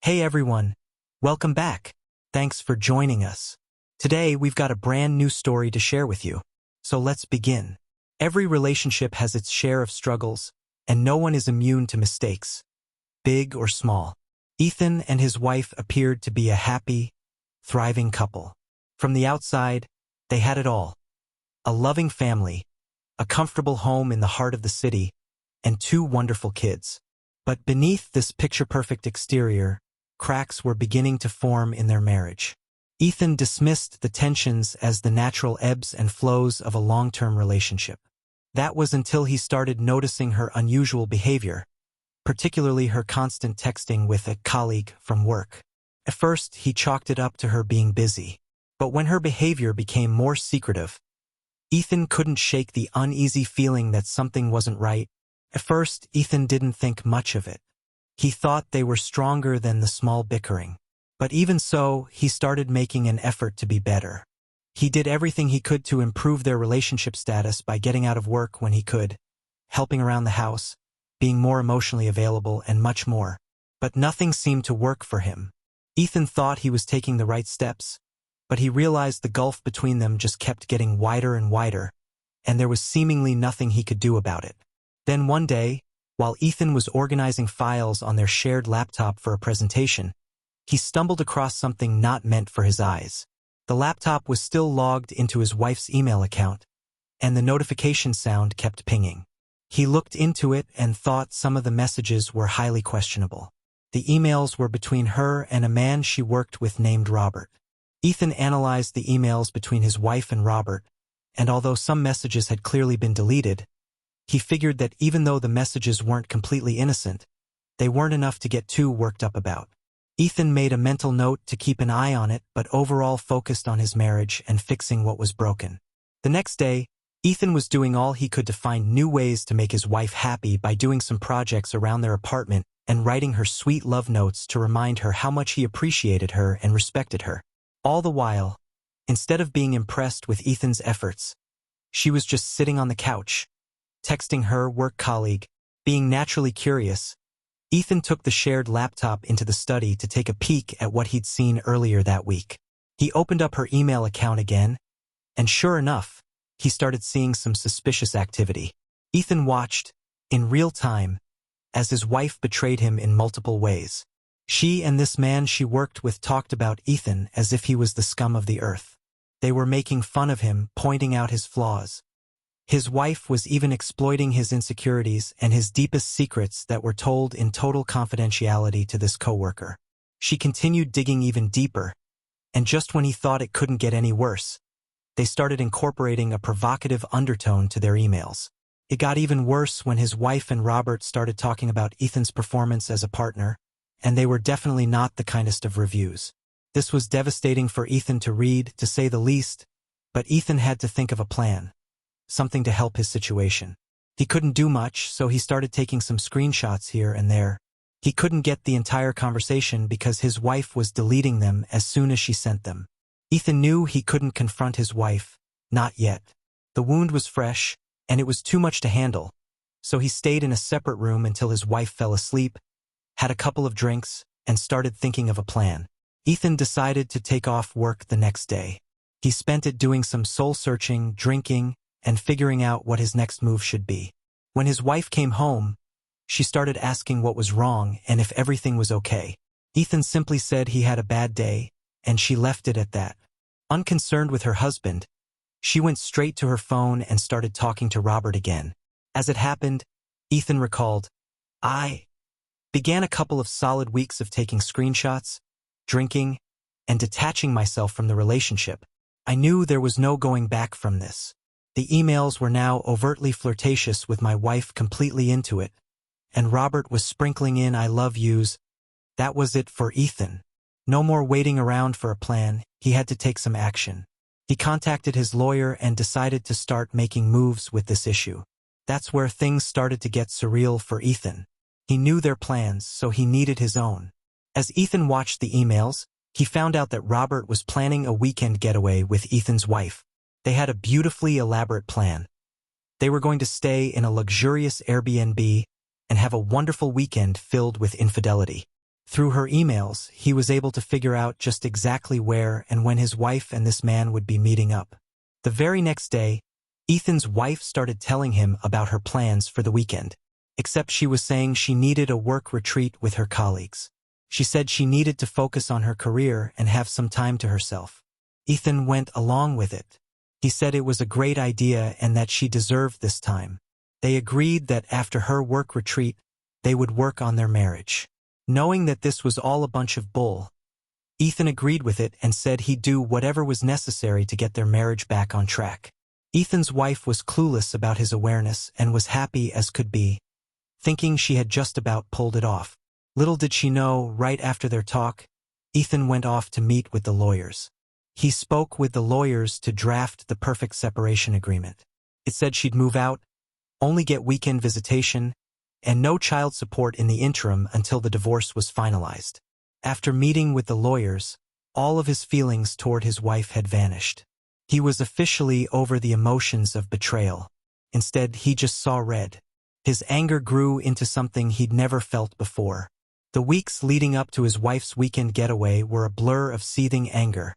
Hey everyone, welcome back. Thanks for joining us. Today we've got a brand new story to share with you. So let's begin. Every relationship has its share of struggles, and no one is immune to mistakes, big or small. Ethan and his wife appeared to be a happy, thriving couple. From the outside, they had it all. A loving family, a comfortable home in the heart of the city, and two wonderful kids. But beneath this picture-perfect exterior, cracks were beginning to form in their marriage. Ethan dismissed the tensions as the natural ebbs and flows of a long-term relationship. That was until he started noticing her unusual behavior, particularly her constant texting with a colleague from work. At first, he chalked it up to her being busy. But when her behavior became more secretive, Ethan couldn't shake the uneasy feeling that something wasn't right. At first, Ethan didn't think much of it. He thought they were stronger than the small bickering. But even so, he started making an effort to be better. He did everything he could to improve their relationship status by getting out of work when he could, helping around the house, being more emotionally available, and much more. But nothing seemed to work for him. Ethan thought he was taking the right steps, but he realized the gulf between them just kept getting wider and wider, and there was seemingly nothing he could do about it. Then one day, while Ethan was organizing files on their shared laptop for a presentation, he stumbled across something not meant for his eyes. The laptop was still logged into his wife's email account, and the notification sound kept pinging. He looked into it and thought some of the messages were highly questionable. The emails were between her and a man she worked with named Robert. Ethan analyzed the emails between his wife and Robert, and although some messages had clearly been deleted, he figured that even though the messages weren't completely innocent, they weren't enough to get too worked up about. Ethan made a mental note to keep an eye on it, but overall focused on his marriage and fixing what was broken. The next day, Ethan was doing all he could to find new ways to make his wife happy by doing some projects around their apartment and writing her sweet love notes to remind her how much he appreciated her and respected her. All the while, instead of being impressed with Ethan's efforts, she was just sitting on the couch, texting her work colleague. Being naturally curious, Ethan took the shared laptop into the study to take a peek at what he'd seen earlier that week. He opened up her email account again, and sure enough, he started seeing some suspicious activity. Ethan watched, in real time, as his wife betrayed him in multiple ways. She and this man she worked with talked about Ethan as if he was the scum of the earth. They were making fun of him, pointing out his flaws. His wife was even exploiting his insecurities and his deepest secrets that were told in total confidentiality to this coworker. She continued digging even deeper, and just when he thought it couldn't get any worse, they started incorporating a provocative undertone to their emails. It got even worse when his wife and Robert started talking about Ethan's performance as a partner, and they were definitely not the kindest of reviews. This was devastating for Ethan to read, to say the least, but Ethan had to think of a plan. Something to help his situation. He couldn't do much, so he started taking some screenshots here and there. He couldn't get the entire conversation because his wife was deleting them as soon as she sent them. Ethan knew he couldn't confront his wife, not yet. The wound was fresh, and it was too much to handle, so he stayed in a separate room until his wife fell asleep, had a couple of drinks, and started thinking of a plan. Ethan decided to take off work the next day. He spent it doing some soul-searching, drinking, and figuring out what his next move should be. When his wife came home, she started asking what was wrong and if everything was okay. Ethan simply said he had a bad day, and she left it at that. Unconcerned with her husband, she went straight to her phone and started talking to Robert again. As it happened, Ethan recalled, I began a couple of solid weeks of taking screenshots, drinking, and detaching myself from the relationship. I knew there was no going back from this. The emails were now overtly flirtatious with my wife completely into it, and Robert was sprinkling in I love yous. That was it for Ethan. No more waiting around for a plan, he had to take some action. He contacted his lawyer and decided to start making moves with this issue. That's where things started to get surreal for Ethan. He knew their plans, so he needed his own. As Ethan watched the emails, he found out that Robert was planning a weekend getaway with Ethan's wife. They had a beautifully elaborate plan. They were going to stay in a luxurious Airbnb and have a wonderful weekend filled with infidelity. Through her emails, he was able to figure out just exactly where and when his wife and this man would be meeting up. The very next day, Ethan's wife started telling him about her plans for the weekend, except she was saying she needed a work retreat with her colleagues. She said she needed to focus on her career and have some time to herself. Ethan went along with it. He said it was a great idea and that she deserved this time. They agreed that after her work retreat, they would work on their marriage. Knowing that this was all a bunch of bull, Ethan agreed with it and said he'd do whatever was necessary to get their marriage back on track. Ethan's wife was clueless about his awareness and was happy as could be, thinking she had just about pulled it off. Little did she know, right after their talk, Ethan went off to meet with the lawyers. He spoke with the lawyers to draft the perfect separation agreement. It said she'd move out, only get weekend visitation, and no child support in the interim until the divorce was finalized. After meeting with the lawyers, all of his feelings toward his wife had vanished. He was officially over the emotions of betrayal. Instead, he just saw red. His anger grew into something he'd never felt before. The weeks leading up to his wife's weekend getaway were a blur of seething anger,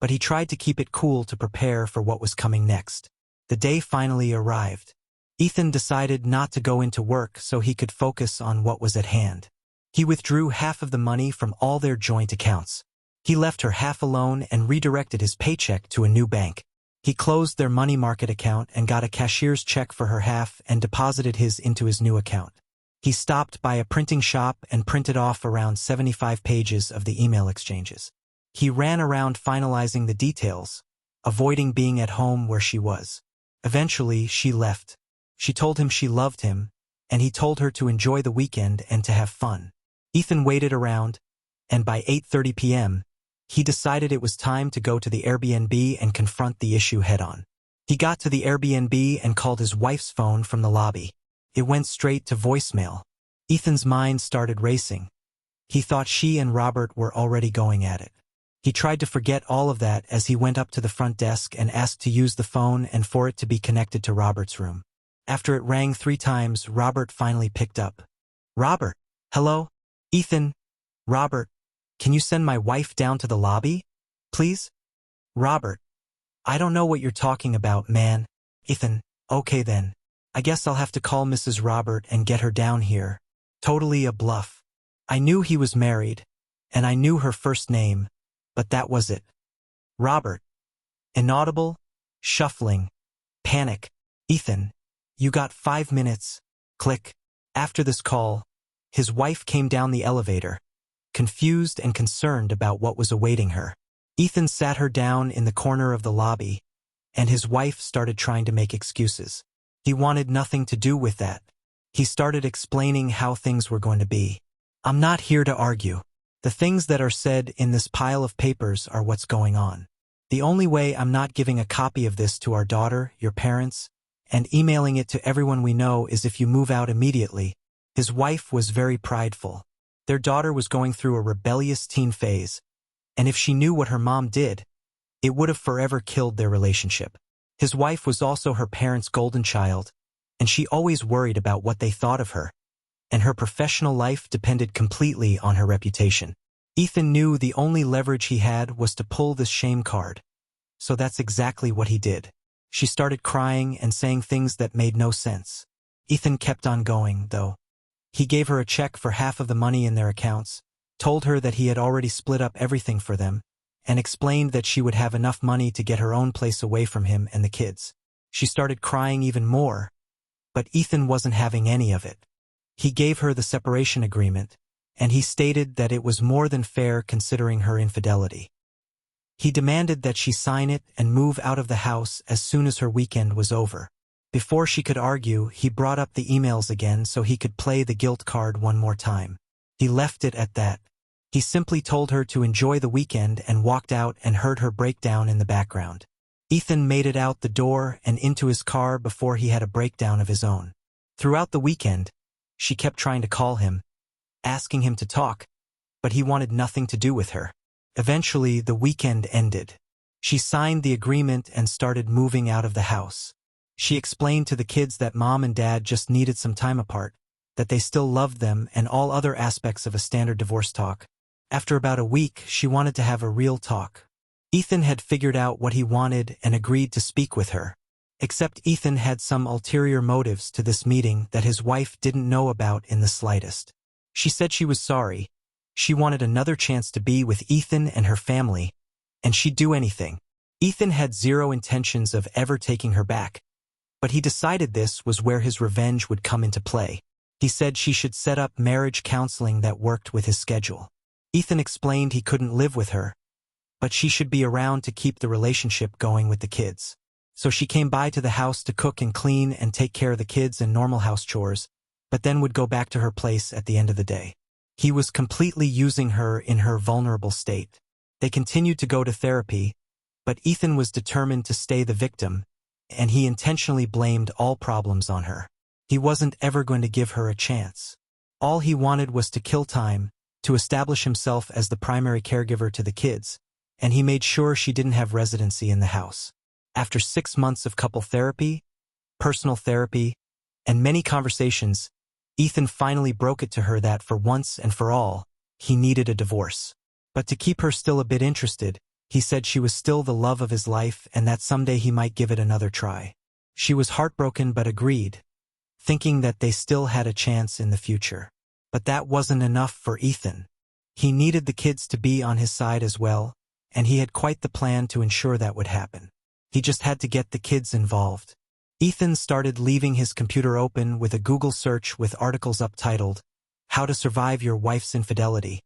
but he tried to keep it cool to prepare for what was coming next. The day finally arrived. Ethan decided not to go into work so he could focus on what was at hand. He withdrew half of the money from all their joint accounts. He left her half alone and redirected his paycheck to a new bank. He closed their money market account and got a cashier's check for her half and deposited his into his new account. He stopped by a printing shop and printed off around 75 pages of the email exchanges. He ran around finalizing the details, avoiding being at home where she was. Eventually, she left. She told him she loved him, and he told her to enjoy the weekend and to have fun. Ethan waited around, and by 8:30 p.m., he decided it was time to go to the Airbnb and confront the issue head-on. He got to the Airbnb and called his wife's phone from the lobby. It went straight to voicemail. Ethan's mind started racing. He thought she and Robert were already going at it. He tried to forget all of that as he went up to the front desk and asked to use the phone and for it to be connected to Robert's room. After it rang 3 times, Robert finally picked up. "Robert, hello? Ethan? Robert, can you send my wife down to the lobby, please?" "Robert, I don't know what you're talking about, man." "Ethan, okay then. I guess I'll have to call Mrs. Robert and get her down here." Totally a bluff. I knew he was married, and I knew her first name, but that was it. Robert. Inaudible, shuffling, panic. "Ethan, you got 5 minutes." Click. After this call, his wife came down the elevator, confused and concerned about what was awaiting her. Ethan sat her down in the corner of the lobby, and his wife started trying to make excuses. He wanted nothing to do with that. He started explaining how things were going to be. "I'm not here to argue. The things that are said in this pile of papers are what's going on. The only way I'm not giving a copy of this to our daughter, your parents, and emailing it to everyone we know is if you move out immediately." His wife was very prideful. Their daughter was going through a rebellious teen phase, and if she knew what her mom did, it would have forever killed their relationship. His wife was also her parents' golden child, and she always worried about what they thought of her, and her professional life depended completely on her reputation. Ethan knew the only leverage he had was to pull this shame card, so that's exactly what he did. She started crying and saying things that made no sense. Ethan kept on going, though. He gave her a check for half of the money in their accounts, told her that he had already split up everything for them, and explained that she would have enough money to get her own place away from him and the kids. She started crying even more, but Ethan wasn't having any of it. He gave her the separation agreement, and he stated that it was more than fair considering her infidelity. He demanded that she sign it and move out of the house as soon as her weekend was over. Before she could argue, he brought up the emails again so he could play the guilt card one more time. He left it at that. He simply told her to enjoy the weekend and walked out and heard her breakdown in the background. Ethan made it out the door and into his car before he had a breakdown of his own. Throughout the weekend, she kept trying to call him, asking him to talk, but he wanted nothing to do with her. Eventually, the weekend ended. She signed the agreement and started moving out of the house. She explained to the kids that mom and dad just needed some time apart, that they still loved them, and all other aspects of a standard divorce talk. After about a week, she wanted to have a real talk. Ethan had figured out what he wanted and agreed to speak with her. Except Ethan had some ulterior motives to this meeting that his wife didn't know about in the slightest. She said she was sorry. She wanted another chance to be with Ethan and her family, and she'd do anything. Ethan had zero intentions of ever taking her back, but he decided this was where his revenge would come into play. He said she should set up marriage counseling that worked with his schedule. Ethan explained he couldn't live with her, but she should be around to keep the relationship going with the kids. So she came by to the house to cook and clean and take care of the kids and normal house chores, but then would go back to her place at the end of the day. He was completely using her in her vulnerable state. They continued to go to therapy, but Ethan was determined to stay the victim, and he intentionally blamed all problems on her. He wasn't ever going to give her a chance. All he wanted was to kill time, to establish himself as the primary caregiver to the kids, and he made sure she didn't have residency in the house. After 6 months of couple therapy, personal therapy, and many conversations, Ethan finally broke it to her that for once and for all, he needed a divorce. But to keep her still a bit interested, he said she was still the love of his life and that someday he might give it another try. She was heartbroken but agreed, thinking that they still had a chance in the future. But that wasn't enough for Ethan. He needed the kids to be on his side as well, and he had quite the plan to ensure that would happen. He just had to get the kids involved. Ethan started leaving his computer open with a Google search with articles uptitled, "How to Survive Your Wife's Infidelity."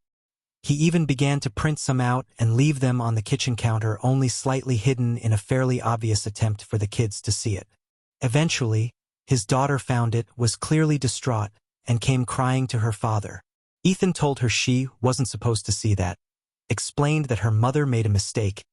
He even began to print some out and leave them on the kitchen counter, only slightly hidden in a fairly obvious attempt for the kids to see it. Eventually, his daughter found it, was clearly distraught, and came crying to her father. Ethan told her she wasn't supposed to see that, explained that her mother made a mistake,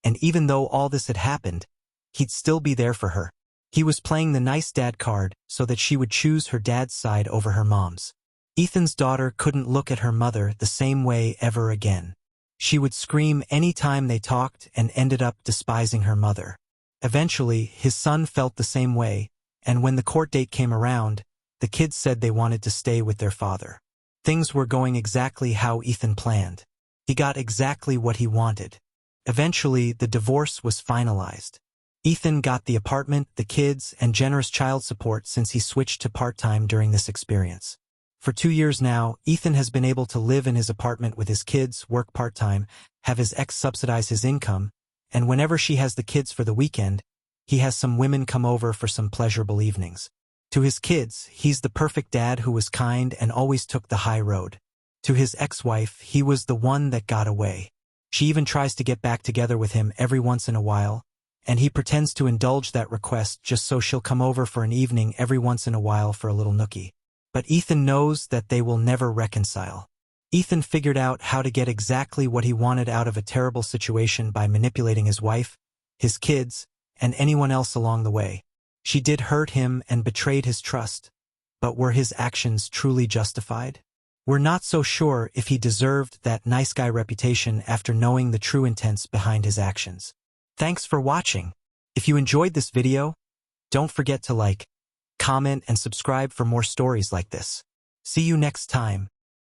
and even though all this had happened, he'd still be there for her. He was playing the nice dad card so that she would choose her dad's side over her mom's. Ethan's daughter couldn't look at her mother the same way ever again. She would scream any time they talked and ended up despising her mother. Eventually, his son felt the same way, and when the court date came around, the kids said they wanted to stay with their father. Things were going exactly how Ethan planned. He got exactly what he wanted. Eventually, the divorce was finalized. Ethan got the apartment, the kids, and generous child support since he switched to part-time during this experience. For 2 years now, Ethan has been able to live in his apartment with his kids, work part-time, have his ex subsidize his income, and whenever she has the kids for the weekend, he has some women come over for some pleasurable evenings. To his kids, he's the perfect dad who was kind and always took the high road. To his ex-wife, he was the one that got away. She even tries to get back together with him every once in a while, and he pretends to indulge that request just so she'll come over for an evening every once in a while for a little nookie. But Ethan knows that they will never reconcile. Ethan figured out how to get exactly what he wanted out of a terrible situation by manipulating his wife, his kids, and anyone else along the way. She did hurt him and betrayed his trust, but were his actions truly justified? We're not so sure if he deserved that nice guy reputation after knowing the true intents behind his actions. Thanks for watching. If you enjoyed this video, don't forget to like, comment, and subscribe for more stories like this. See you next time.